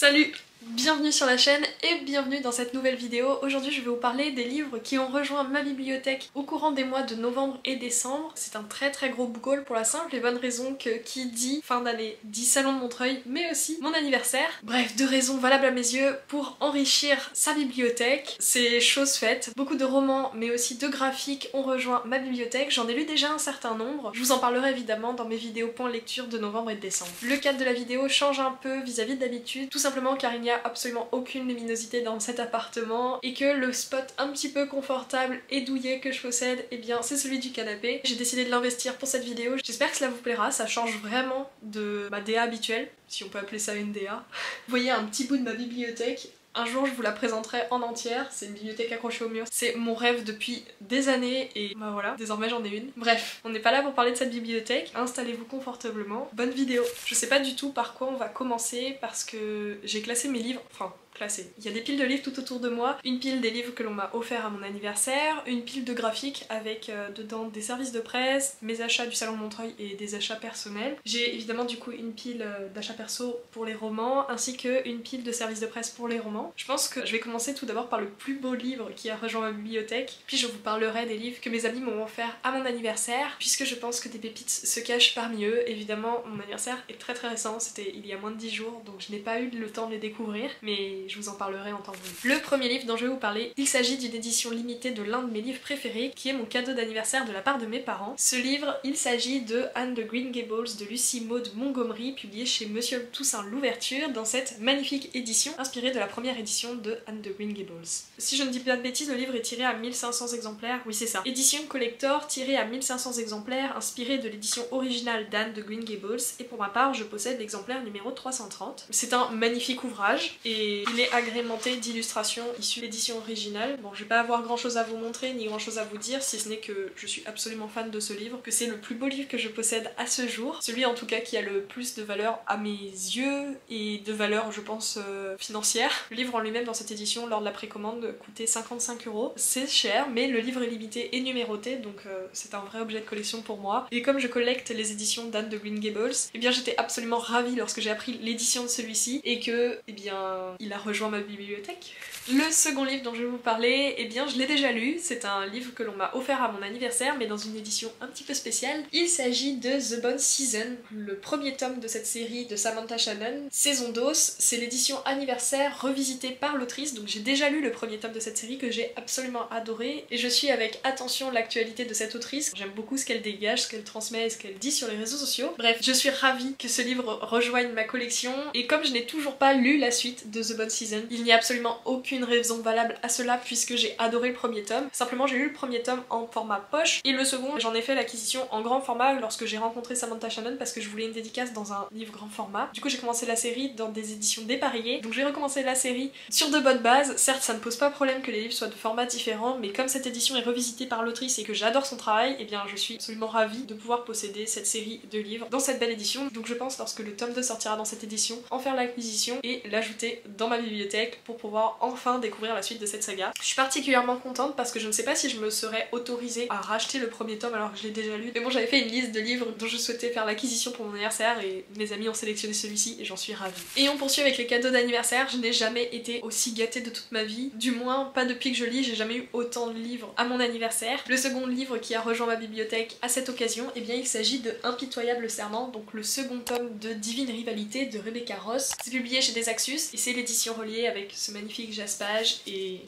Salut! Bienvenue sur la chaîne et bienvenue dans cette nouvelle vidéo. Aujourd'hui je vais vous parler des livres qui ont rejoint ma bibliothèque au courant des mois de novembre et décembre. C'est un très gros book haul pour la simple et bonne raison que qui dit fin d'année dit salon de Montreuil mais aussi mon anniversaire. Bref, deux raisons valables à mes yeux pour enrichir sa bibliothèque. C'est chose faite. Beaucoup de romans mais aussi de graphiques ont rejoint ma bibliothèque. J'en ai lu déjà un certain nombre. Je vous en parlerai évidemment dans mes vidéos point lecture de novembre et de décembre. Le cadre de la vidéo change un peu vis-à-vis d'habitude, tout simplement car il n'y a absolument aucune luminosité dans cet appartement et que le spot un petit peu confortable et douillet que je possède, eh bien c'est celui du canapé. J'ai décidé de l'investir pour cette vidéo. J'espère que cela vous plaira, ça change vraiment de ma DA habituelle, si on peut appeler ça une DA. Vous voyez un petit bout de ma bibliothèque. Un jour je vous la présenterai en entière, c'est une bibliothèque accrochée au mur. C'est mon rêve depuis des années et bah voilà, désormais j'en ai une. Bref, on n'est pas là pour parler de cette bibliothèque, installez-vous confortablement. Bonne vidéo. Je sais pas du tout par quoi on va commencer parce que j'ai classé mes livres, enfin classé. Il y a des piles de livres tout autour de moi, une pile des livres que l'on m'a offert à mon anniversaire, une pile de graphiques avec dedans des services de presse, mes achats du salon de Montreuil et des achats personnels. J'ai évidemment du coup une pile d'achats perso pour les romans ainsi qu'une pile de services de presse pour les romans. Je pense que je vais commencer tout d'abord par le plus beau livre qui a rejoint ma bibliothèque, puis je vous parlerai des livres que mes amis m'ont offert à mon anniversaire puisque je pense que des pépites se cachent parmi eux. Évidemment mon anniversaire est très récent, c'était il y a moins de 10 jours donc je n'ai pas eu le temps de les découvrir mais je vous en parlerai en temps voulu. Le premier livre dont je vais vous parler, il s'agit d'une édition limitée de l'un de mes livres préférés qui est mon cadeau d'anniversaire de la part de mes parents. Ce livre, il s'agit de Anne de Green Gables de Lucy Maud Montgomery, publié chez Monsieur Toussaint Louverture dans cette magnifique édition inspirée de la première édition de Anne de Green Gables. Si je ne dis pas de bêtises, le livre est tiré à 1500 exemplaires, oui c'est ça. Édition collector tirée à 1500 exemplaires inspirée de l'édition originale d'Anne de Green Gables et pour ma part je possède l'exemplaire numéro 330. C'est un magnifique ouvrage et il est agrémenté d'illustrations issues de l'édition originale. Bon, je vais pas avoir grand chose à vous montrer ni grand chose à vous dire si ce n'est que je suis absolument fan de ce livre, que c'est le plus beau livre que je possède à ce jour, celui en tout cas qui a le plus de valeur à mes yeux et de valeur je pense financière. Le livre en lui-même dans cette édition lors de la précommande coûtait 55 €. C'est cher mais le livre est limité et numéroté donc c'est un vrai objet de collection pour moi et comme je collecte les éditions d'Anne de Green Gables, eh bien j'étais absolument ravie lorsque j'ai appris l'édition de celui-ci et que eh bien il a rejoint ma bibliothèque. Le second livre dont je vais vous parler, eh bien je l'ai déjà lu, c'est un livre que l'on m'a offert à mon anniversaire mais dans une édition un petit peu spéciale. Il s'agit de The Bone Season, le premier tome de cette série de Samantha Shannon, Saison d'os. C'est l'édition anniversaire revisitée par l'autrice, donc j'ai déjà lu le premier tome de cette série que j'ai absolument adoré et je suis avec attention l'actualité de cette autrice. J'aime beaucoup ce qu'elle dégage, ce qu'elle transmet et ce qu'elle dit sur les réseaux sociaux. Bref, je suis ravie que ce livre rejoigne ma collection et comme je n'ai toujours pas lu la suite de The Bone Season, il n'y a absolument aucune raison valable à cela puisque j'ai adoré le premier tome. Simplement j'ai lu le premier tome en format poche et le second j'en ai fait l'acquisition en grand format lorsque j'ai rencontré Samantha Shannon parce que je voulais une dédicace dans un livre grand format. Du coup j'ai commencé la série dans des éditions dépareillées, donc j'ai recommencé la série sur de bonnes bases. Certes ça ne pose pas problème que les livres soient de formats différents mais comme cette édition est revisitée par l'autrice et que j'adore son travail, et bien je suis absolument ravie de pouvoir posséder cette série de livres dans cette belle édition. Donc je pense lorsque le tome 2 sortira dans cette édition en faire l'acquisition et l'ajouter dans ma bibliothèque pour pouvoir enfin découvrir la suite de cette saga. Je suis particulièrement contente parce que je ne sais pas si je me serais autorisée à racheter le premier tome alors que je l'ai déjà lu. Mais bon, j'avais fait une liste de livres dont je souhaitais faire l'acquisition pour mon anniversaire et mes amis ont sélectionné celui-ci et j'en suis ravie. Et on poursuit avec les cadeaux d'anniversaire. Je n'ai jamais été aussi gâtée de toute ma vie. Du moins, pas depuis que je lis, j'ai jamais eu autant de livres à mon anniversaire. Le second livre qui a rejoint ma bibliothèque à cette occasion, eh bien il s'agit de Impitoyable Serment, donc le second tome de Divine Rivalité de Rebecca Ross. C'est publié chez Desaxus et c'est l'édition reliée avec ce magnifique jaspage et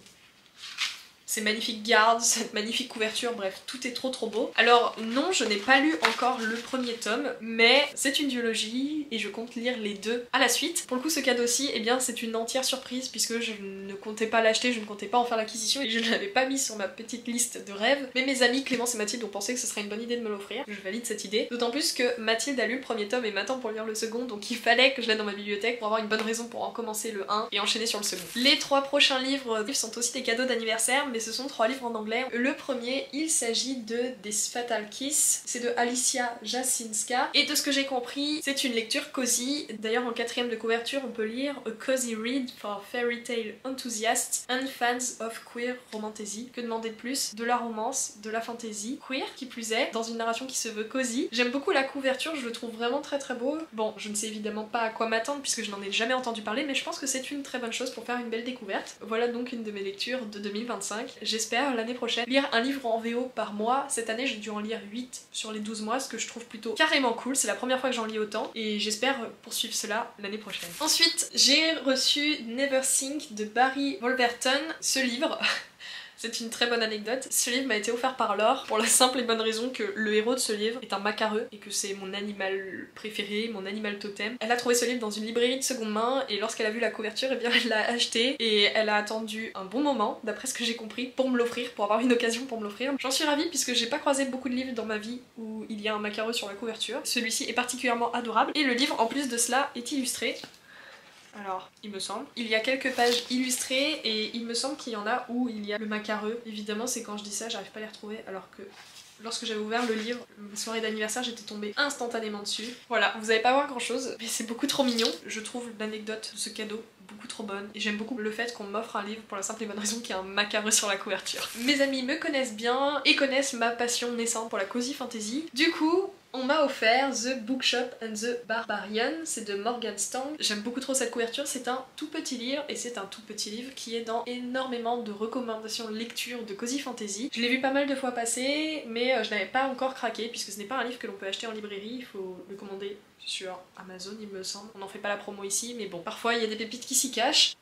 ces magnifiques gardes, cette magnifique couverture, bref, tout est trop beau. Alors non, je n'ai pas lu encore le premier tome, mais c'est une duologie et je compte lire les deux à la suite. Pour le coup, ce cadeau-ci, eh bien c'est une entière surprise puisque je ne comptais pas l'acheter, je ne comptais pas en faire l'acquisition et je ne l'avais pas mis sur ma petite liste de rêves. Mais mes amis Clémence et Mathilde ont pensé que ce serait une bonne idée de me l'offrir. Je valide cette idée. D'autant plus que Mathilde a lu le premier tome et m'attend pour lire le second, donc il fallait que je l'aie dans ma bibliothèque pour avoir une bonne raison pour en commencer le 1 et enchaîner sur le second. Les trois prochains livres sont aussi des cadeaux d'anniversaire, mais ce sont 3 livres en anglais. Le premier, il s'agit de This Fatal Kiss, c'est de Alicia Jasinska, et de ce que j'ai compris, c'est une lecture cosy. D'ailleurs en 4ème de couverture, on peut lire A cozy read for fairy tale enthusiasts and fans of queer romantasy. Que demander de plus? De la romance, de la fantasy, queer qui plus est, dans une narration qui se veut cosy. J'aime beaucoup la couverture, je le trouve vraiment très très beau. Bon, je ne sais évidemment pas à quoi m'attendre puisque je n'en ai jamais entendu parler, mais je pense que c'est une très bonne chose pour faire une belle découverte. Voilà donc une de mes lectures de 2025. J'espère l'année prochaine lire un livre en VO par mois. Cette année j'ai dû en lire 8 sur les 12 mois, ce que je trouve plutôt carrément cool. C'est la première fois que j'en lis autant et j'espère poursuivre cela l'année prochaine. Ensuite, j'ai reçu Never Think de Barry Wolverton. Ce livre... C'est une très bonne anecdote. Ce livre m'a été offert par Laure pour la simple et bonne raison que le héros de ce livre est un macareux et que c'est mon animal préféré, mon animal totem. Elle a trouvé ce livre dans une librairie de seconde main et lorsqu'elle a vu la couverture, eh bien elle l'a acheté et elle a attendu un bon moment, d'après ce que j'ai compris, pour me l'offrir, pour avoir une occasion pour me l'offrir. J'en suis ravie puisque j'ai pas croisé beaucoup de livres dans ma vie où il y a un macareux sur la couverture. Celui-ci est particulièrement adorable et le livre en plus de cela est illustré. Alors, il me semble. Il y a quelques pages illustrées et il me semble qu'il y en a où il y a le macareux. Évidemment, c'est quand je dis ça, j'arrive pas à les retrouver alors que lorsque j'avais ouvert le livre, ma soirée d'anniversaire, j'étais tombée instantanément dessus. Voilà, vous allez pas voir grand chose, mais c'est beaucoup trop mignon. Je trouve l'anecdote de ce cadeau beaucoup trop bonne et j'aime beaucoup le fait qu'on m'offre un livre pour la simple et bonne raison qu'il y a un macareux sur la couverture. Mes amis me connaissent bien et connaissent ma passion naissante pour la cozy fantasy. Du coup, on m'a offert The Bookshop and the Barbarian, c'est de Morgan Stang. J'aime beaucoup trop cette couverture, c'est un tout petit livre et c'est un tout petit livre qui est dans énormément de recommandations de lecture de cozy fantasy. Je l'ai vu pas mal de fois passer, mais je n'avais pas encore craqué puisque ce n'est pas un livre que l'on peut acheter en librairie, il faut le commander sur Amazon il me semble. On n'en fait pas la promo ici, mais bon, parfois il y a des pépites qui s'y cachent.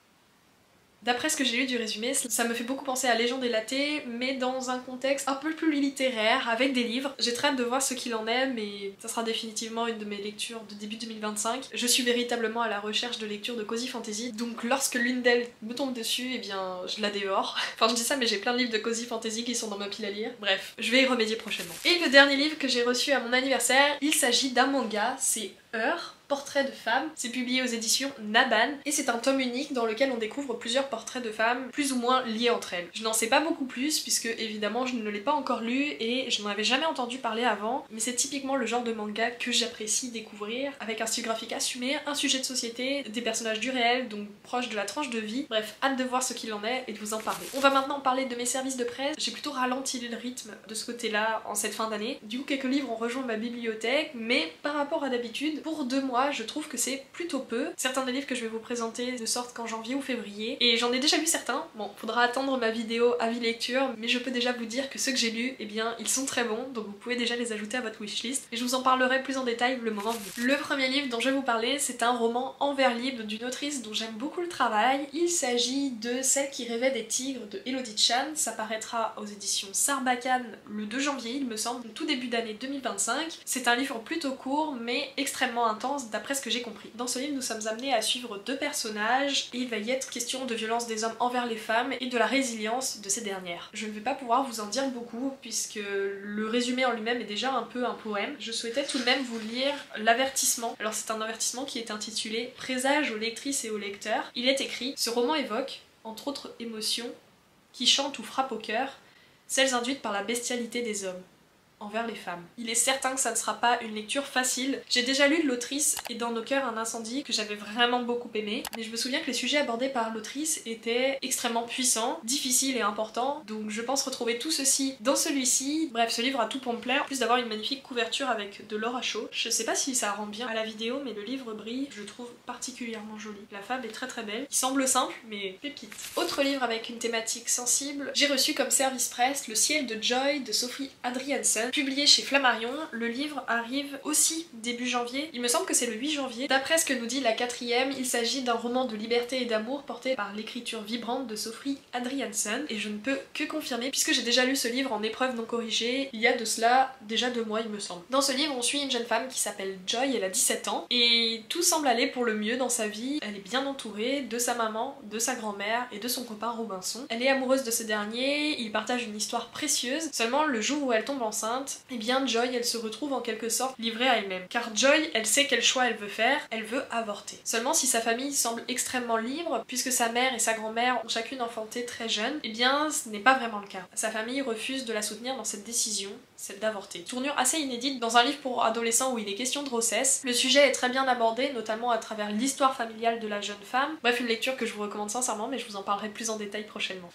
D'après ce que j'ai lu du résumé, ça me fait beaucoup penser à Légion des Latés, mais dans un contexte un peu plus littéraire, avec des livres. J'ai très hâte de voir ce qu'il en est, mais ça sera définitivement une de mes lectures de début 2025. Je suis véritablement à la recherche de lectures de cozy fantasy, donc lorsque l'une d'elles me tombe dessus, eh bien je la dévore. Enfin je dis ça, mais j'ai plein de livres de cozy fantasy qui sont dans ma pile à lire. Bref, je vais y remédier prochainement. Et le dernier livre que j'ai reçu à mon anniversaire, il s'agit d'un manga, c'est Heure, portrait de femme. C'est publié aux éditions Naban et c'est un tome unique dans lequel on découvre plusieurs portraits de femmes plus ou moins liés entre elles. Je n'en sais pas beaucoup plus puisque évidemment je ne l'ai pas encore lu et je n'en avais jamais entendu parler avant, mais c'est typiquement le genre de manga que j'apprécie découvrir, avec un style graphique assumé, un sujet de société, des personnages du réel, donc proches de la tranche de vie. Bref, hâte de voir ce qu'il en est et de vous en parler. On va maintenant parler de mes services de presse. J'ai plutôt ralenti le rythme de ce côté-là en cette fin d'année. Du coup, quelques livres ont rejoint ma bibliothèque, mais par rapport à d'habitude, pour 2 mois, je trouve que c'est plutôt peu. Certains des livres que je vais vous présenter ne sortent qu'en janvier ou février, et j'en ai déjà lu certains. Bon, faudra attendre ma vidéo avis lecture, mais je peux déjà vous dire que ceux que j'ai lus, eh bien, ils sont très bons, donc vous pouvez déjà les ajouter à votre wishlist, et je vous en parlerai plus en détail le moment venu. Le premier livre dont je vais vous parler, c'est un roman en vers libre d'une autrice dont j'aime beaucoup le travail. Il s'agit de Celle qui rêvait des tigres de Elodie Chan. Ça paraîtra aux éditions Sarbacane le 2 janvier, il me semble, tout début d'année 2025. C'est un livre plutôt court, mais extrêmement intense d'après ce que j'ai compris. Dans ce livre, nous sommes amenés à suivre 2 personnages et il va y être question de violence des hommes envers les femmes et de la résilience de ces dernières. Je ne vais pas pouvoir vous en dire beaucoup puisque le résumé en lui-même est déjà un peu un poème. Je souhaitais tout de même vous lire l'avertissement. Alors c'est un avertissement qui est intitulé « Présage aux lectrices et aux lecteurs ». Il est écrit « Ce roman évoque, entre autres émotions, qui chantent ou frappent au cœur, celles induites par la bestialité des hommes envers les femmes. Il est certain que ça ne sera pas une lecture facile. J'ai déjà lu de l'autrice et Dans nos cœurs un incendie que j'avais vraiment beaucoup aimé, mais je me souviens que les sujets abordés par l'autrice étaient extrêmement puissants, difficiles et importants, donc je pense retrouver tout ceci dans celui-ci. Bref, ce livre a tout pour me plaire, en plus d'avoir une magnifique couverture avec de l'or à chaud. Je sais pas si ça rend bien à la vidéo, mais le livre brille, je le trouve particulièrement joli. La fable est très très belle, il semble simple, mais pépite. Autre livre avec une thématique sensible, j'ai reçu comme service presse Le ciel de Joy de Sophie Adriansen, publié chez Flammarion. Le livre arrive aussi début janvier, il me semble que c'est le 8 janvier. D'après ce que nous dit la 4e, il s'agit d'un roman de liberté et d'amour porté par l'écriture vibrante de Sophie Adriansen, et je ne peux que confirmer puisque j'ai déjà lu ce livre en épreuve non corrigée il y a de cela déjà 2 mois il me semble. Dans ce livre on suit une jeune femme qui s'appelle Joy, elle a 17 ans et tout semble aller pour le mieux dans sa vie. Elle est bien entourée de sa maman, de sa grand-mère et de son copain Robinson. Elle est amoureuse de ce dernier, ils partagent une histoire précieuse, seulement le jour où elle tombe enceinte, contraintes, et bien Joy elle se retrouve en quelque sorte livrée à elle-même. Car Joy elle sait quel choix elle veut faire, elle veut avorter. Seulement si sa famille semble extrêmement libre, puisque sa mère et sa grand-mère ont chacune enfanté très jeune, et bien ce n'est pas vraiment le cas. Sa famille refuse de la soutenir dans cette décision, celle d'avorter. Tournure assez inédite dans un livre pour adolescents où il est question de grossesse. Le sujet est très bien abordé, notamment à travers l'histoire familiale de la jeune femme. Bref, une lecture que je vous recommande sincèrement, mais je vous en parlerai plus en détail prochainement.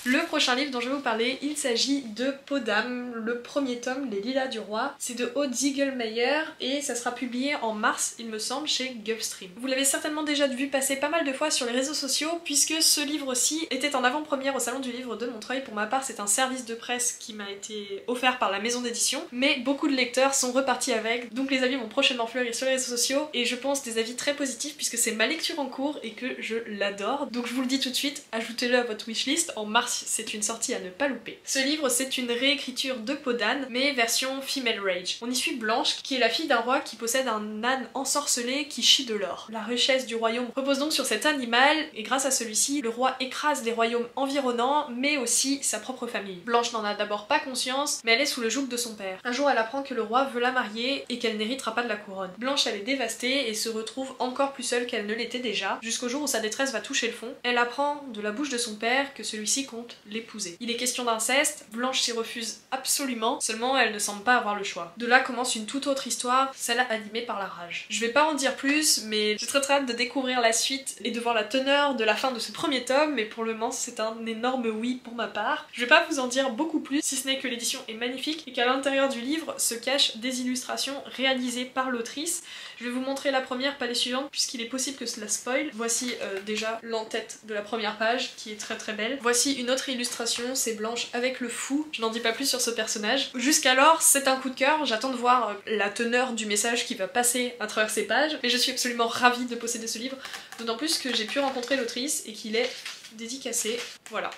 Le prochain livre dont je vais vous parler, il s'agit de Peau d'âme, le premier tome, Les Lilas du Roi. C'est de Aude Ziegelmeyer et ça sera publié en mars, il me semble, chez Gulfstream. Vous l'avez certainement déjà vu passer pas mal de fois sur les réseaux sociaux puisque ce livre-ci était en avant-première au Salon du Livre de Montreuil. Pour ma part, c'est un service de presse qui m'a été offert par la maison d'édition, mais beaucoup de lecteurs sont repartis avec, donc les avis vont prochainement fleurir sur les réseaux sociaux et je pense des avis très positifs puisque c'est ma lecture en cours et que je l'adore. Donc je vous le dis tout de suite, ajoutez-le à votre wishlist, en mars c'est une sortie à ne pas louper. Ce livre c'est une réécriture de Peau d'âne mais version female rage. On y suit Blanche qui est la fille d'un roi qui possède un âne ensorcelé qui chie de l'or. La richesse du royaume repose donc sur cet animal et grâce à celui-ci le roi écrase les royaumes environnants mais aussi sa propre famille. Blanche n'en a d'abord pas conscience mais elle est sous le joug de son père. Un jour elle apprend que le roi veut la marier et qu'elle n'héritera pas de la couronne. Blanche elle est dévastée et se retrouve encore plus seule qu'elle ne l'était déjà jusqu'au jour où sa détresse va toucher le fond. Elle apprend de la bouche de son père que celui-ci compte l'épouser. Il est question d'inceste, Blanche s'y refuse absolument, seulement elle ne semble pas avoir le choix. De là commence une toute autre histoire, celle animée par la rage. Je vais pas en dire plus, mais j'ai très hâte de découvrir la suite et de voir la teneur de la fin de ce premier tome, mais pour le moment c'est un énorme oui pour ma part. Je vais pas vous en dire beaucoup plus, si ce n'est que l'édition est magnifique et qu'à l'intérieur du livre se cachent des illustrations réalisées par l'autrice. Je vais vous montrer la première, pas les suivantes, puisqu'il est possible que cela spoil. Voici déjà l'entête de la première page, qui est très très belle. Voici une autre illustration, c'est Blanche avec le fou. Je n'en dis pas plus sur ce personnage. Jusqu'alors, c'est un coup de cœur, j'attends de voir la teneur du message qui va passer à travers ces pages, mais je suis absolument ravie de posséder ce livre, d'autant plus que j'ai pu rencontrer l'autrice et qu'il est dédicacé. Voilà.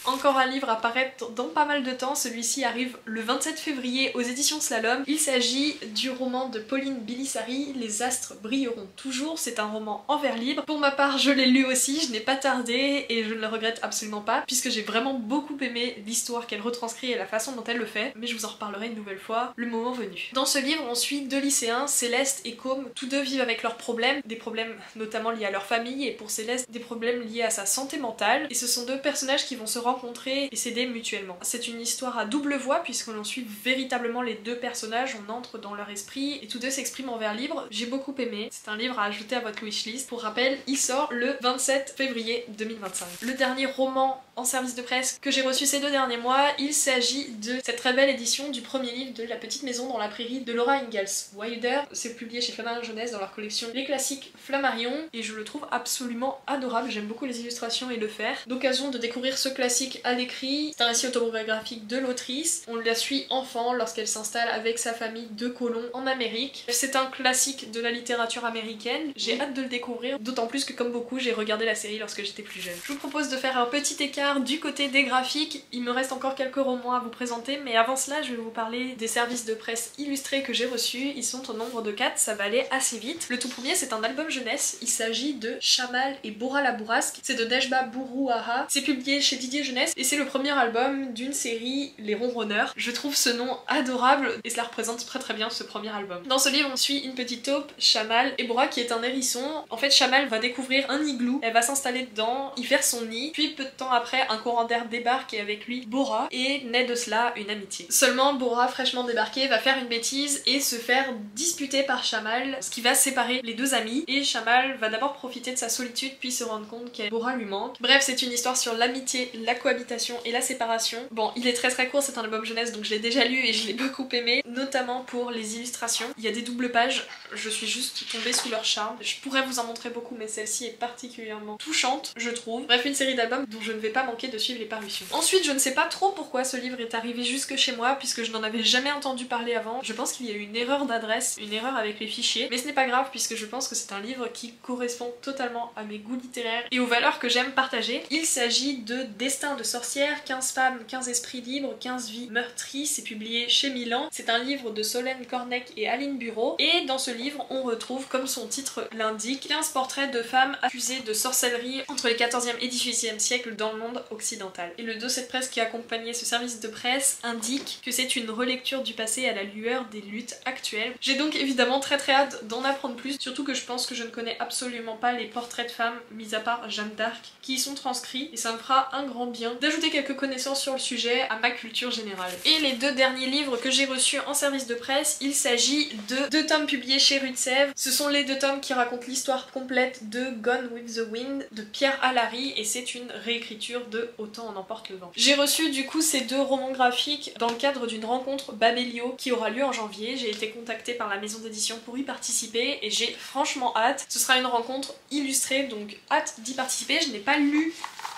Encore un livre à paraître dans pas mal de temps, celui-ci arrive le 27 février aux éditions Slalom. Il s'agit du roman de Pauline Bilisari, Les astres brilleront toujours. C'est un roman en vers libre. Pour ma part, je l'ai lu aussi, je n'ai pas tardé et je ne le regrette absolument pas puisque j'ai vraiment beaucoup aimé l'histoire qu'elle retranscrit et la façon dont elle le fait, mais je vous en reparlerai une nouvelle fois le moment venu. Dans ce livre, on suit deux lycéens, Céleste et Côme. Tous deux vivent avec leurs problèmes, des problèmes notamment liés à leur famille et pour Céleste, des problèmes liés à sa santé mentale. Et ce sont deux personnages qui vont se rencontrer et s'aider mutuellement. C'est une histoire à double voix puisqu'on en suit véritablement les deux personnages, on entre dans leur esprit et tous deux s'expriment en vers libre. J'ai beaucoup aimé, c'est un livre à ajouter à votre wishlist. Pour rappel, il sort le 27 février 2025. Le dernier roman en service de presse que j'ai reçu ces 2 derniers mois, il s'agit de cette très belle édition du premier livre de La petite maison dans la prairie de Laura Ingalls Wilder. C'est publié chez Flammarion Jeunesse dans leur collection Les classiques Flammarion et je le trouve absolument adorable, j'aime beaucoup les illustrations et le faire. D'occasion de découvrir ce classique à l'écrit, c'est un récit autobiographique de l'autrice, on la suit enfant lorsqu'elle s'installe avec sa famille de colons en Amérique. C'est un classique de la littérature américaine, j'ai hâte de le découvrir, d'autant plus que comme beaucoup j'ai regardé la série lorsque j'étais plus jeune. Je vous propose de faire un petit écart du côté des graphiques, il me reste encore quelques romans à vous présenter, mais avant cela je vais vous parler des services de presse illustrés que j'ai reçus. Ils sont au nombre de 4, ça va aller assez vite. Le tout premier c'est un album jeunesse, il s'agit de Chamal et Bora la Bourrasque, c'est de Nejba Bourouaha, c'est publié chez Didier Jeunesse et c'est le premier album d'une série, Les Ronronneurs. Je trouve ce nom adorable et cela représente très bien ce premier album. Dans ce livre on suit une petite taupe, Chamal, et Bora qui est un hérisson. En fait Chamal va découvrir un igloo, elle va s'installer dedans, y faire son nid, puis peu de temps après un courant d'air débarque et avec lui Bora, et naît de cela une amitié. Seulement Bora, fraîchement débarqué, va faire une bêtise et se faire disputer par Chamal, ce qui va séparer les deux amis, et Chamal va d'abord profiter de sa solitude puis se rendre compte que Bora lui manque. Bref, c'est une histoire sur l'amitié, la cohabitation et la séparation. Bon, il est très court, c'est un album jeunesse donc je l'ai déjà lu et je l'ai beaucoup aimé, notamment pour les illustrations. Il y a des doubles pages, je suis juste tombée sous leur charme. Je pourrais vous en montrer beaucoup mais celle-ci est particulièrement touchante, je trouve. Bref, une série d'albums dont je ne vais pas manquer de suivre les parutions. Ensuite, je ne sais pas trop pourquoi ce livre est arrivé jusque chez moi puisque je n'en avais jamais entendu parler avant. Je pense qu'il y a eu une erreur d'adresse, une erreur avec les fichiers, mais ce n'est pas grave puisque je pense que c'est un livre qui correspond totalement à mes goûts littéraires et aux valeurs que j'aime partager. Il s'agit de Destin destin de sorcière, 15 femmes, 15 esprits libres, 15 vies meurtries, c'est publié chez Milan. C'est un livre de Solène Cornec et Aline Bureau, et dans ce livre on retrouve, comme son titre l'indique, 15 portraits de femmes accusées de sorcellerie entre les 14e et 18e siècles dans le monde occidental. Et le dossier de presse qui accompagnait ce service de presse indique que c'est une relecture du passé à la lueur des luttes actuelles. J'ai donc évidemment très hâte d'en apprendre plus, surtout que je pense que je ne connais absolument pas les portraits de femmes, mis à part Jeanne d'Arc, qui y sont transcrits, et ça me fera un grand bien d'ajouter quelques connaissances sur le sujet à ma culture générale. Et les deux derniers livres que j'ai reçus en service de presse, il s'agit de 2 tomes publiés chez Rue de Sèvres. Ce sont les 2 tomes qui racontent l'histoire complète de Gone with the Wind de Pierre Alary, et c'est une réécriture de Autant en emporte le vent. J'ai reçu du coup ces 2 romans graphiques dans le cadre d'une rencontre Babelio qui aura lieu en janvier. J'ai été contactée par la maison d'édition pour y participer et j'ai franchement hâte. Ce sera une rencontre illustrée, donc hâte d'y participer. Je n'ai pas lu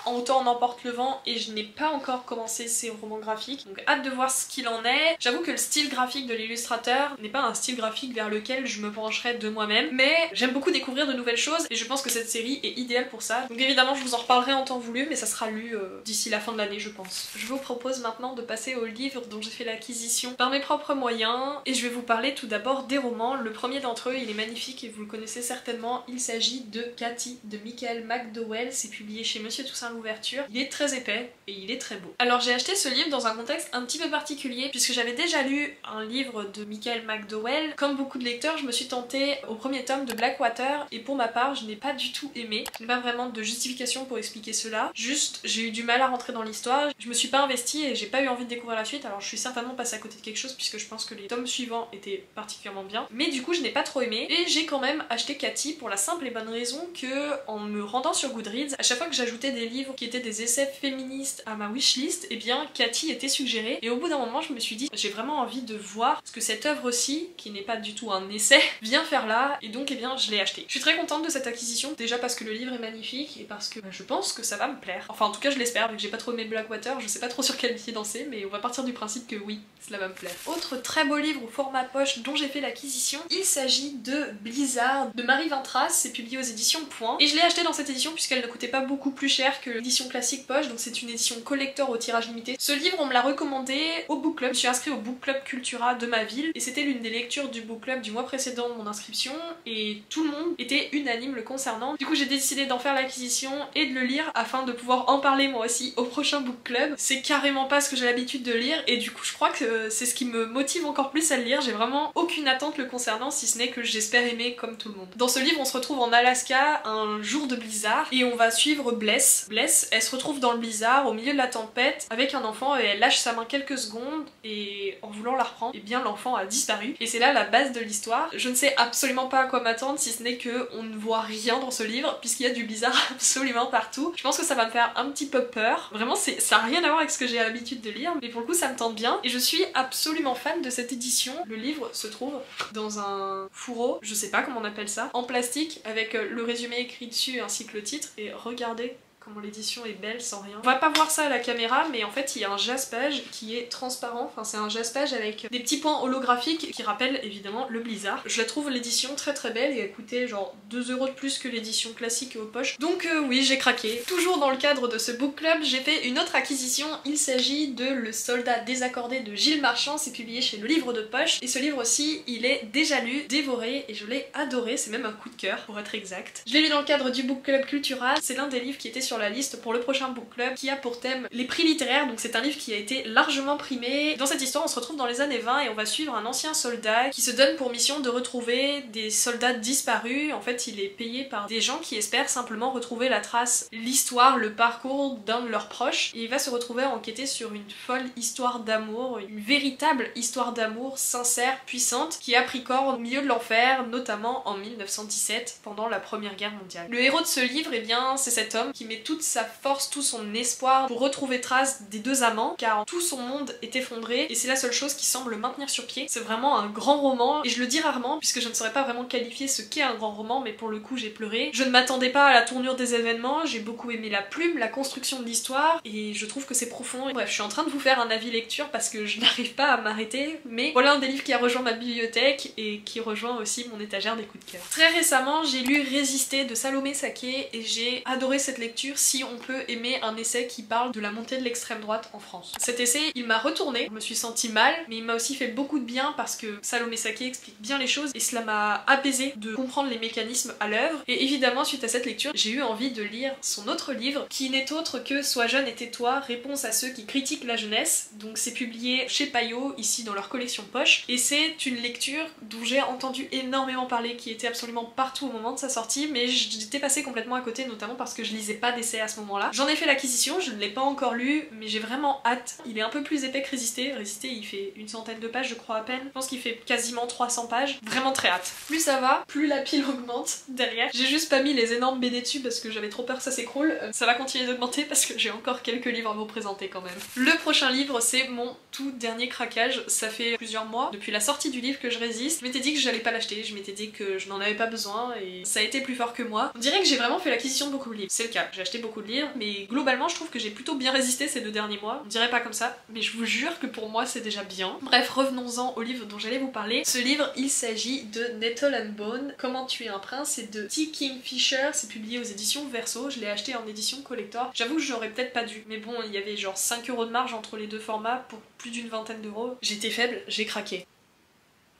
Autant en emporte le vent et je n'ai pas encore commencé ces romans graphiques, donc hâte de voir ce qu'il en est. J'avoue que le style graphique de l'illustrateur n'est pas un style graphique vers lequel je me pencherai de moi-même, mais j'aime beaucoup découvrir de nouvelles choses et je pense que cette série est idéale pour ça. Donc évidemment je vous en reparlerai en temps voulu, mais ça sera lu d'ici la fin de l'année je pense. Je vous propose maintenant de passer au livre dont j'ai fait l'acquisition par mes propres moyens, et je vais vous parler tout d'abord des romans. Le premier d'entre eux, il est magnifique et vous le connaissez certainement, il s'agit de Cathy de Michael McDowell, c'est publié chez Monsieur Toussaint L'Ouverture. Il est très épais et il est très beau. Alors j'ai acheté ce livre dans un contexte un petit peu particulier puisque j'avais déjà lu un livre de Michael McDowell. Comme beaucoup de lecteurs, je me suis tentée au premier tome de Blackwater et pour ma part je n'ai pas du tout aimé. Je n'ai pas vraiment de justification pour expliquer cela, juste j'ai eu du mal à rentrer dans l'histoire, je me suis pas investie et j'ai pas eu envie de découvrir la suite. Alors je suis certainement passée à côté de quelque chose puisque je pense que les tomes suivants étaient particulièrement bien, mais du coup je n'ai pas trop aimé et j'ai quand même acheté Cathy pour la simple et bonne raison que en me rendant sur Goodreads, à chaque fois que j'ajoutais des livres qui étaient des essais féministes à ma wishlist, et bien Cathy était suggérée et au bout d'un moment je me suis dit j'ai vraiment envie de voir ce que cette œuvre-ci, qui n'est pas du tout un essai, vient faire là, et donc eh bien je l'ai acheté. Je suis très contente de cette acquisition, déjà parce que le livre est magnifique et parce que je pense que ça va me plaire. Enfin en tout cas je l'espère, vu que j'ai pas trop aimé Blackwater, je sais pas trop sur quel pied danser, mais on va partir du principe que oui, cela va me plaire. Autre très beau livre au format poche dont j'ai fait l'acquisition, il s'agit de Blizzard de Marie Vintras, c'est publié aux éditions Point, et je l'ai acheté dans cette édition puisqu'elle ne coûtait pas beaucoup plus cher que l'édition classique poche, donc c'est une édition collector au tirage limité. Ce livre on me l'a recommandé au book club, je suis inscrite au book club Cultura de ma ville et c'était l'une des lectures du book club du mois précédent de mon inscription et tout le monde était unanime le concernant. Du coup j'ai décidé d'en faire l'acquisition et de le lire afin de pouvoir en parler moi aussi au prochain book club. C'est carrément pas ce que j'ai l'habitude de lire et du coup je crois que c'est ce qui me motive encore plus à le lire. J'ai vraiment aucune attente le concernant si ce n'est que j'espère aimer comme tout le monde. Dans ce livre on se retrouve en Alaska un jour de blizzard et on va suivre Bless. Bless, elle se retrouve dans le blizzard au milieu de la tempête avec un enfant et elle lâche sa main quelques secondes et en voulant la reprendre, et bien l'enfant a disparu et c'est là la base de l'histoire. Je ne sais absolument pas à quoi m'attendre si ce n'est que on ne voit rien dans ce livre puisqu'il y a du blizzard absolument partout. Je pense que ça va me faire un petit peu peur. Vraiment ça n'a rien à voir avec ce que j'ai l'habitude de lire, mais pour le coup ça me tente bien et je suis absolument fan de cette édition. Le livre se trouve dans un fourreau, je sais pas comment on appelle ça, en plastique avec le résumé écrit dessus ainsi que le titre, et regardez comment l'édition est belle sans rien. On va pas voir ça à la caméra, mais en fait il y a un jaspage qui est transparent, enfin c'est un jaspage avec des petits points holographiques qui rappellent évidemment le blizzard. Je la trouve l'édition très très belle et elle coûtait genre 2 € de plus que l'édition classique et aux poches. Donc oui, j'ai craqué. Toujours dans le cadre de ce book club, j'ai fait une autre acquisition, il s'agit de Le Soldat désaccordé de Gilles Marchand, c'est publié chez Le Livre de Poche, et ce livre aussi il est déjà lu, dévoré, et je l'ai adoré, c'est même un coup de cœur pour être exact. Je l'ai lu dans le cadre du book club Cultura, c'est l'un des livres qui était sur la liste pour le prochain book club qui a pour thème les prix littéraires, donc c'est un livre qui a été largement primé. Dans cette histoire on se retrouve dans les années 20 et on va suivre un ancien soldat qui se donne pour mission de retrouver des soldats disparus. En fait il est payé par des gens qui espèrent simplement retrouver la trace, l'histoire, le parcours d'un de leurs proches, et il va se retrouver à enquêter sur une folle histoire d'amour, une véritable histoire d'amour sincère, puissante, qui a pris corps au milieu de l'enfer, notamment en 1917 pendant la Première Guerre mondiale. Le héros de ce livre, eh bien c'est cet homme qui met toute sa force, tout son espoir pour retrouver trace des deux amants, car tout son monde est effondré et c'est la seule chose qui semble le maintenir sur pied. C'est vraiment un grand roman, et je le dis rarement puisque je ne saurais pas vraiment qualifier ce qu'est un grand roman, mais pour le coup j'ai pleuré. Je ne m'attendais pas à la tournure des événements, j'ai beaucoup aimé la plume, la construction de l'histoire, et je trouve que c'est profond. Bref, je suis en train de vous faire un avis lecture parce que je n'arrive pas à m'arrêter, mais voilà un des livres qui a rejoint ma bibliothèque et qui rejoint aussi mon étagère des coups de cœur. Très récemment, j'ai lu Résister de Salomé Saké et j'ai adoré cette lecture. sur si on peut aimer un essai qui parle de la montée de l'extrême droite en France. Cet essai, il m'a retourné, je me suis sentie mal, mais il m'a aussi fait beaucoup de bien parce que Salomé Saké explique bien les choses et cela m'a apaisé de comprendre les mécanismes à l'œuvre. Et évidemment, suite à cette lecture, j'ai eu envie de lire son autre livre qui n'est autre que Sois jeune et tais-toi, réponse à ceux qui critiquent la jeunesse. Donc c'est publié chez Payot, ici dans leur collection poche, et c'est une lecture dont j'ai entendu énormément parler, qui était absolument partout au moment de sa sortie, mais j'étais passée complètement à côté, notamment parce que je lisais pas d'essai à ce moment-là. J'en ai fait l'acquisition, je ne l'ai pas encore lu, mais j'ai vraiment hâte. Il est un peu plus épais que Résister. Résister, il fait une centaine de pages, je crois à peine. Je pense qu'il fait quasiment 300 pages. Vraiment très hâte. Plus ça va, plus la pile augmente derrière. J'ai juste pas mis les énormes BD dessus parce que j'avais trop peur que ça s'écroule. Ça va continuer d'augmenter parce que j'ai encore quelques livres à vous présenter quand même. Le prochain livre, c'est mon tout dernier craquage. Ça fait plusieurs mois, depuis la sortie du livre, que je résiste. Je m'étais dit que j'allais pas l'acheter, je m'étais dit que je n'en avais pas besoin et ça a été plus fort que moi. On dirait que j'ai vraiment fait l'acquisition de beaucoup de livres. C'est le cas, j'ai acheté beaucoup de livres, mais globalement je trouve que j'ai plutôt bien résisté ces 2 derniers mois. On dirait pas comme ça, mais je vous jure que pour moi c'est déjà bien. Bref, revenons-en au livre dont j'allais vous parler. Ce livre, il s'agit de Nettle and Bone, Comment tuer un prince, c'est de T. Kingfisher, c'est publié aux éditions Verso, je l'ai acheté en édition collector. J'avoue que j'aurais peut-être pas dû, mais bon, il y avait genre 5 € de marge entre les deux formats pour plus d'une vingtaine d'euros. J'étais faible, j'ai craqué.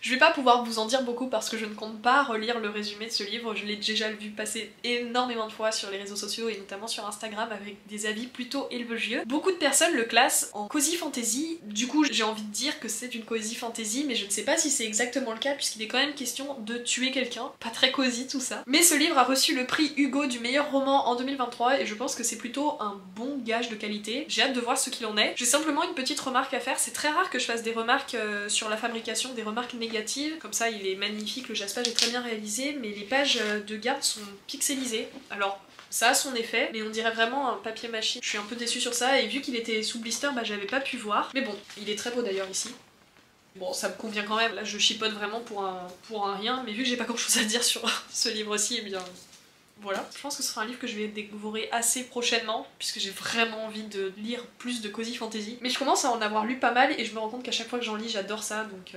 Je vais pas pouvoir vous en dire beaucoup parce que je ne compte pas relire le résumé de ce livre, je l'ai déjà vu passer énormément de fois sur les réseaux sociaux et notamment sur Instagram avec des avis plutôt élogieux. Beaucoup de personnes le classent en cosy fantasy, du coup j'ai envie de dire que c'est une cosy fantasy, mais je ne sais pas si c'est exactement le cas puisqu'il est quand même question de tuer quelqu'un, pas très cosy tout ça. Mais ce livre a reçu le prix Hugo du meilleur roman en 2023 et je pense que c'est plutôt un bon gage de qualité. J'ai hâte de voir ce qu'il en est. J'ai simplement une petite remarque à faire, c'est très rare que je fasse des remarques sur la fabrication, des remarques négatives. Comme ça il est magnifique, le jaspage est très bien réalisé, mais les pages de garde sont pixelisées. Alors ça a son effet, mais on dirait vraiment un papier mâché. Je suis un peu déçue sur ça, et vu qu'il était sous blister, bah j'avais pas pu voir. Mais bon, il est très beau d'ailleurs ici. Bon, ça me convient quand même, là je chipote vraiment pour un rien, mais vu que j'ai pas grand chose à dire sur ce livre-ci, et bien voilà. Je pense que ce sera un livre que je vais découvrir assez prochainement, puisque j'ai vraiment envie de lire plus de cosy fantasy. Mais je commence à en avoir lu pas mal, et je me rends compte qu'à chaque fois que j'en lis, j'adore ça, donc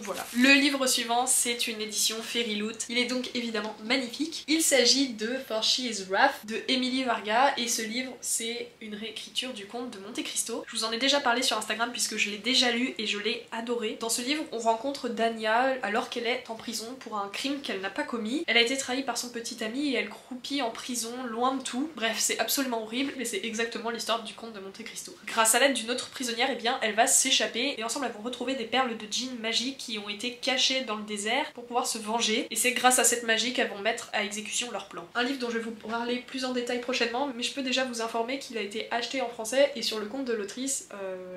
voilà. Le livre suivant, c'est une édition Fairyloot. Il est donc évidemment magnifique. Il s'agit de For She Is Wrath de Emily Varga et ce livre, c'est une réécriture du conte de Monte Cristo. Je vous en ai déjà parlé sur Instagram puisque je l'ai déjà lu et je l'ai adoré. Dans ce livre, on rencontre Dania alors qu'elle est en prison pour un crime qu'elle n'a pas commis. Elle a été trahie par son petit ami et elle croupit en prison loin de tout. Bref, c'est absolument horrible, mais c'est exactement l'histoire du conte de Monte Cristo. Grâce à l'aide d'une autre prisonnière, eh bien, elle va s'échapper et ensemble elles vont retrouver des perles de djinn magiques qui ont été cachées dans le désert pour pouvoir se venger, et c'est grâce à cette magie qu'elles vont mettre à exécution leur plan. Un livre dont je vais vous parler plus en détail prochainement, mais je peux déjà vous informer qu'il a été acheté en français et sur le compte de l'autrice,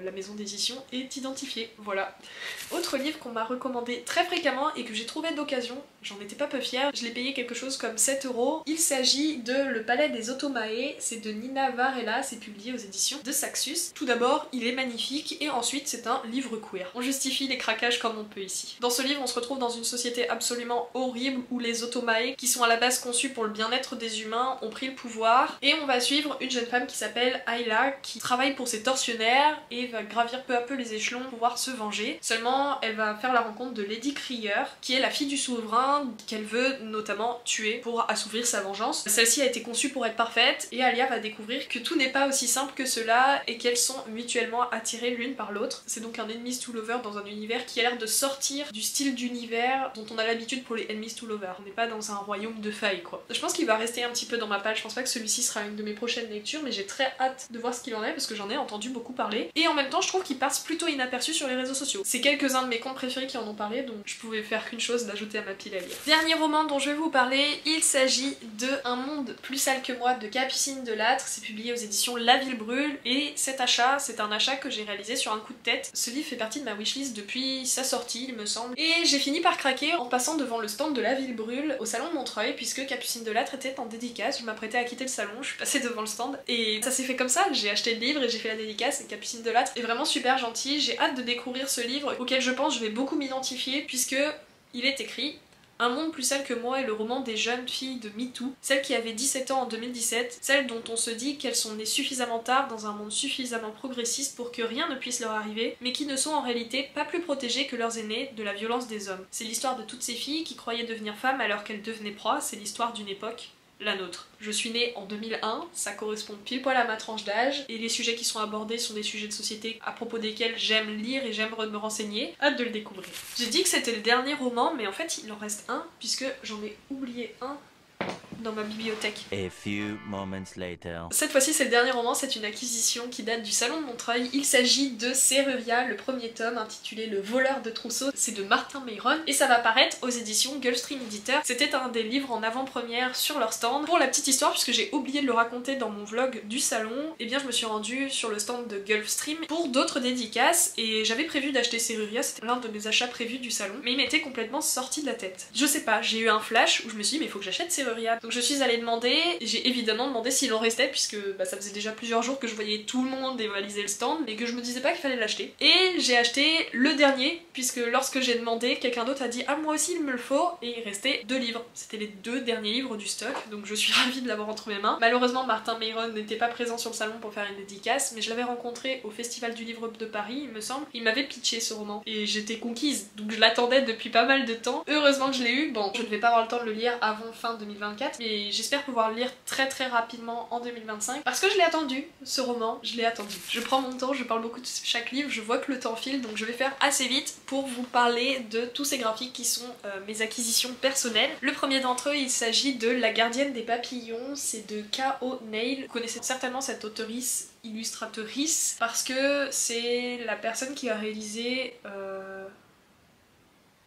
la maison d'édition est identifiée, voilà. Autre livre qu'on m'a recommandé très fréquemment et que j'ai trouvé d'occasion, j'en étais pas peu fière, je l'ai payé quelque chose comme 7 €. Il s'agit de Le Palais des Otomae, c'est de Nina Varela, c'est publié aux éditions de Saxus. Tout d'abord, il est magnifique et ensuite c'est un livre queer. On justifie les craquages comme on peut ici. Dans ce livre, on se retrouve dans une société absolument horrible où les Otomae, qui sont à la base conçus pour le bien-être des humains, ont pris le pouvoir, et on va suivre une jeune femme qui s'appelle Ayla, qui travaille pour ses tortionnaires et va gravir peu à peu les échelons pour pouvoir se venger. Seulement, elle va faire la rencontre de Lady Crier, qui est la fille du souverain qu'elle veut notamment tuer pour assouvir sa vengeance. Celle-ci a été conçue pour être parfaite, et Alia va découvrir que tout n'est pas aussi simple que cela et qu'elles sont mutuellement attirées l'une par l'autre. C'est donc un enemies to lover dans un univers qui a l'air de sortir du style d'univers dont on a l'habitude pour les enemies to lovers. On n'est pas dans un royaume de failles quoi. Je pense qu'il va rester un petit peu dans ma palle, je pense pas que celui-ci sera une de mes prochaines lectures, mais j'ai très hâte de voir ce qu'il en est parce que j'en ai entendu beaucoup parler. Et en même temps je trouve qu'il passe plutôt inaperçu sur les réseaux sociaux. C'est quelques-uns de mes comptes préférés qui en ont parlé, donc je pouvais faire qu'une chose, d'ajouter à ma pile à lire. Dernier roman dont je vais vous parler, il s'agit de Un monde plus sale que moi de Capucine Delattre, c'est publié aux éditions La Ville Brûle, et cet achat, c'est un achat que j'ai réalisé sur un coup de tête. Ce livre fait partie de ma wishlist depuis sa sortie il me semble, et j'ai fini par craquer en passant devant le stand de La Ville Brûle au salon de Montreuil puisque Capucine Delattre était en dédicace. Je m'apprêtais à quitter le salon, je suis passée devant le stand et ça s'est fait comme ça, j'ai acheté le livre et j'ai fait la dédicace, et Capucine Delattre est vraiment super gentille. J'ai hâte de découvrir ce livre auquel je pense je vais beaucoup m'identifier puisque il est écrit: Un monde plus sale que moi est le roman des jeunes filles de MeToo, celles qui avaient 17 ans en 2017, celles dont on se dit qu'elles sont nées suffisamment tard dans un monde suffisamment progressiste pour que rien ne puisse leur arriver, mais qui ne sont en réalité pas plus protégées que leurs aînés de la violence des hommes. C'est l'histoire de toutes ces filles qui croyaient devenir femmes alors qu'elles devenaient proies, c'est l'histoire d'une époque. la nôtre. Je suis née en 2001, ça correspond pile poil à ma tranche d'âge, et les sujets qui sont abordés sont des sujets de société à propos desquels j'aime lire et j'aime me renseigner. Hâte de le découvrir. J'ai dit que c'était le dernier roman, mais en fait il en reste un, puisque j'en ai oublié un dans ma bibliothèque. A few moments later. Cette fois-ci c'est le dernier roman, c'est une acquisition qui date du Salon de Montreuil. Il s'agit de Serruria, le premier tome intitulé Le voleur de trousseau. C'est de Martin Meyron et ça va paraître aux éditions Gulfstream Éditeur. C'était un des livres en avant-première sur leur stand. Pour la petite histoire, puisque j'ai oublié de le raconter dans mon vlog du salon, eh bien je me suis rendue sur le stand de Gulfstream pour d'autres dédicaces et j'avais prévu d'acheter Serruria, c'était l'un de mes achats prévus du salon, mais il m'était complètement sorti de la tête. Je sais pas, j'ai eu un flash où je me suis dit mais il faut que j'achète Serruria. Donc je suis allée demander, j'ai évidemment demandé s'il en restait puisque ça faisait déjà plusieurs jours que je voyais tout le monde dévaliser le stand mais que je me disais pas qu'il fallait l'acheter. Et j'ai acheté le dernier puisque lorsque j'ai demandé, quelqu'un d'autre a dit ah moi aussi il me le faut et il restait 2 livres. C'était les 2 derniers livres du stock donc je suis ravie de l'avoir entre mes mains. Malheureusement Martin Meyron n'était pas présent sur le salon pour faire une dédicace mais je l'avais rencontré au Festival du Livre de Paris il me semble. Il m'avait pitché ce roman et j'étais conquise donc je l'attendais depuis pas mal de temps. Heureusement que je l'ai eu. Bon je ne vais pas avoir le temps de le lire avant fin 2024 mais j'espère pouvoir le lire très rapidement en 2025 parce que je l'ai attendu ce roman, je l'ai attendu. Je prends mon temps, je parle beaucoup de chaque livre, je vois que le temps file donc je vais faire assez vite pour vous parler de tous ces graphiques qui sont mes acquisitions personnelles. Le premier d'entre eux il s'agit de La gardienne des papillons, c'est de K.O. Neil. Vous connaissez certainement cette auteurice illustratrice parce que c'est la personne qui a réalisé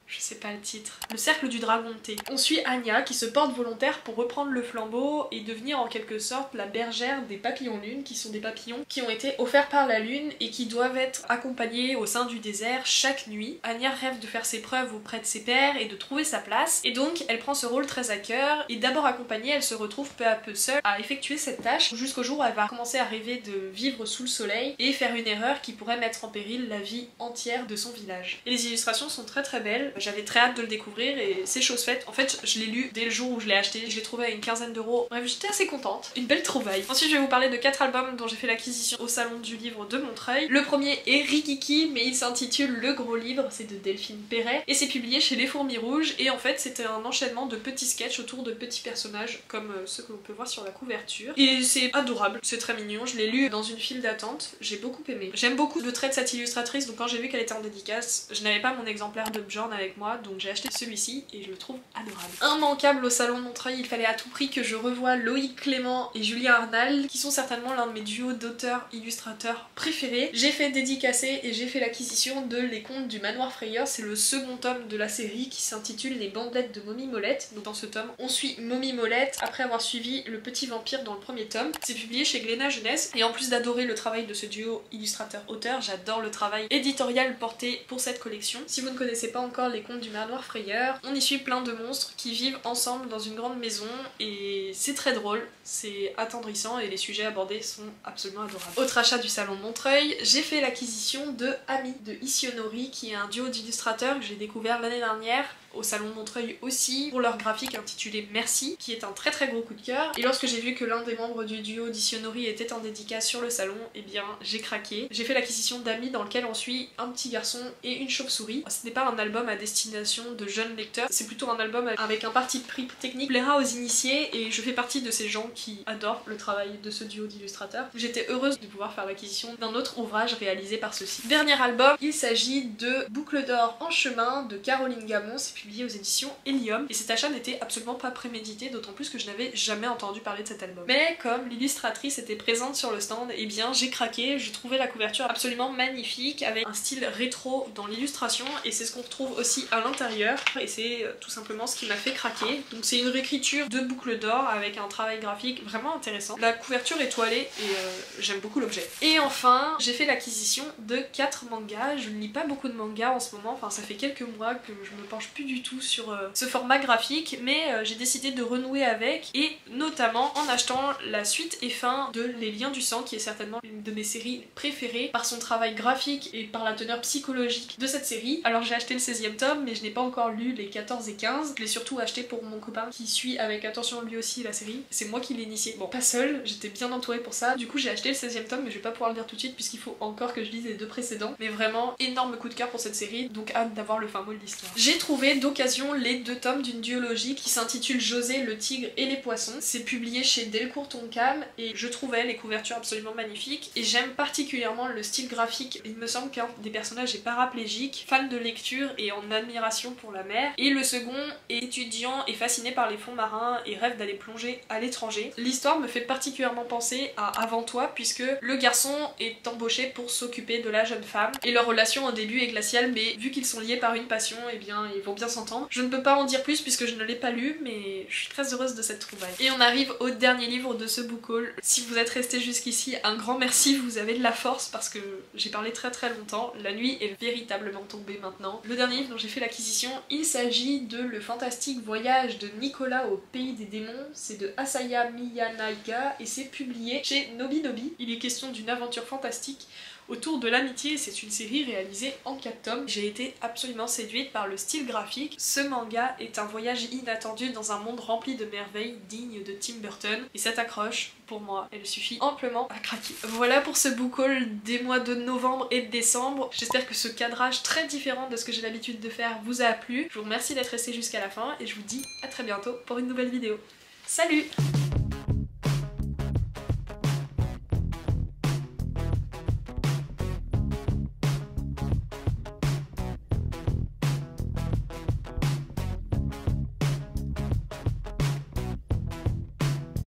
je sais pas le titre. Le cercle du dragon de thé. On suit Anya qui se porte volontaire pour reprendre le flambeau et devenir en quelque sorte la bergère des papillons lune, qui sont des papillons qui ont été offerts par la lune et qui doivent être accompagnés au sein du désert chaque nuit. Anya rêve de faire ses preuves auprès de ses pairs et de trouver sa place et donc elle prend ce rôle très à cœur et d'abord accompagnée elle se retrouve peu à peu seule à effectuer cette tâche jusqu'au jour où elle va commencer à rêver de vivre sous le soleil et faire une erreur qui pourrait mettre en péril la vie entière de son village. Et les illustrations sont très belles. J'avais très hâte de le découvrir et c'est chose faite. En fait, je l'ai lu dès le jour où je l'ai acheté. Je l'ai trouvé à une quinzaine d'euros. Bref, j'étais assez contente. Une belle trouvaille. Ensuite, je vais vous parler de 4 albums dont j'ai fait l'acquisition au Salon du Livre de Montreuil. Le premier est Rikiki, mais il s'intitule Le Gros Livre. C'est de Delphine Perret et c'est publié chez Les Fourmis Rouges. Et en fait, c'était un enchaînement de petits sketchs autour de petits personnages comme ceux que l'on peut voir sur la couverture. Et c'est adorable. C'est très mignon. Je l'ai lu dans une file d'attente. J'ai beaucoup aimé. J'aime beaucoup le trait de cette illustratrice. Donc quand j'ai vu qu'elle était en dédicace, je n'avais pas mon exemplaire de Bjorn avec moi. Donc j'ai acheté celui-ci et je le trouve adorable. Immanquable au Salon de Montreuil, il fallait à tout prix que je revoie Loïc Clément et Julien Arnal qui sont certainement l'un de mes duos d'auteurs-illustrateurs préférés. J'ai fait dédicacer et j'ai fait l'acquisition de Les Contes du Manoir Frayeur. C'est le second tome de la série qui s'intitule Les Bandelettes de Momie Molette. Donc dans ce tome, on suit Momie Molette après avoir suivi Le Petit Vampire dans le premier tome. C'est publié chez Glénat Jeunesse et en plus d'adorer le travail de ce duo illustrateur-auteur, j'adore le travail éditorial porté pour cette collection. Si vous ne connaissez pas encore Les Contes du Manoir Frayeur, on y suit plein de monstres qui vivent ensemble dans une grande maison et c'est très drôle, c'est attendrissant et les sujets abordés sont absolument adorables. Autre achat du Salon de Montreuil, j'ai fait l'acquisition de Ami de Issionori qui est un duo d'illustrateurs que j'ai découvert l'année dernière au Salon de Montreuil aussi pour leur graphique intitulé Merci qui est un très gros coup de cœur et lorsque j'ai vu que l'un des membres du duo d'Issionori était en dédicace sur le salon, eh bien j'ai craqué. J'ai fait l'acquisition d'Ami dans lequel on suit un petit garçon et une chauve-souris. Ce n'est pas un album à destination de jeunes lecteurs, c'est plutôt un album avec un parti pris technique plaira aux initiés et je fais partie de ces gens qui adorent le travail de ce duo d'illustrateurs. J'étais heureuse de pouvoir faire l'acquisition d'un autre ouvrage réalisé par ceux-ci. Dernier album, il s'agit de Boucle d'or en chemin de Caroline Gamon, c'est publié aux éditions Helium et cet achat n'était absolument pas prémédité, d'autant plus que je n'avais jamais entendu parler de cet album. Mais comme l'illustratrice était présente sur le stand, eh bien j'ai craqué, j'ai trouvé la couverture absolument magnifique avec un style rétro dans l'illustration et c'est ce qu'on retrouve aussi à l'intérieur et c'est tout simplement ce qui m'a fait craquer. Donc c'est une réécriture de Boucle d'or avec un travail graphique vraiment intéressant. La couverture est toilée et j'aime beaucoup l'objet. Et enfin, j'ai fait l'acquisition de 4 mangas. Je ne lis pas beaucoup de mangas en ce moment, enfin ça fait quelques mois que je me penche plus du tout sur ce format graphique, mais j'ai décidé de renouer avec et notamment en achetant la suite et fin de Les Liens du Sang qui est certainement une de mes séries préférées par son travail graphique et par la teneur psychologique de cette série. Alors j'ai acheté le 16e tome mais je n'ai pas encore lu les 14 et 15. Je l'ai surtout acheté pour mon copain qui suit avec attention lui aussi la série. C'est moi qui l'ai initié. Bon, pas seule, j'étais bien entourée pour ça. Du coup j'ai acheté le 16e tome mais je vais pas pouvoir le lire tout de suite puisqu'il faut encore que je lise les 2 précédents. Mais vraiment énorme coup de cœur pour cette série, donc hâte d'avoir le fin mot de l'histoire. J'ai trouvé d'occasion les 2 tomes d'une duologie qui s'intitule José, le tigre et les poissons. C'est publié chez Delcourt Tonkam et je trouvais les couvertures absolument magnifiques et j'aime particulièrement le style graphique. Il me semble qu'un des personnages est paraplégique, fan de lecture et en admiration pour la mer, et le second est étudiant et fasciné par les fonds marins et rêve d'aller plonger à l'étranger. L'histoire me fait particulièrement penser à Avant toi puisque le garçon est embauché pour s'occuper de la jeune femme et leur relation au début est glaciale, mais vu qu'ils sont liés par une passion, eh bien ils vont bien s'entendre. Je ne peux pas en dire plus puisque je ne l'ai pas lu, mais je suis très heureuse de cette trouvaille. Et on arrive au dernier livre de ce book haul. Si vous êtes resté jusqu'ici, un grand merci, vous avez de la force parce que j'ai parlé très longtemps. La nuit est véritablement tombée maintenant. Le dernier livre dont j'ai fait l'acquisition, il s'agit de Le fantastique voyage de Nicolas au pays des démons. C'est de Asaya Miyanaga et c'est publié chez Nobinobi. Il est question d'une aventure fantastique autour de l'amitié, c'est une série réalisée en 4 tomes. J'ai été absolument séduite par le style graphique. Ce manga est un voyage inattendu dans un monde rempli de merveilles digne de Tim Burton et cette accroche, pour moi, elle suffit amplement à craquer. Voilà pour ce book haul des mois de novembre et de décembre. J'espère que ce cadrage très différent de ce que j'ai l'habitude de faire vous a plu. Je vous remercie d'être resté jusqu'à la fin et je vous dis à très bientôt pour une nouvelle vidéo. Salut!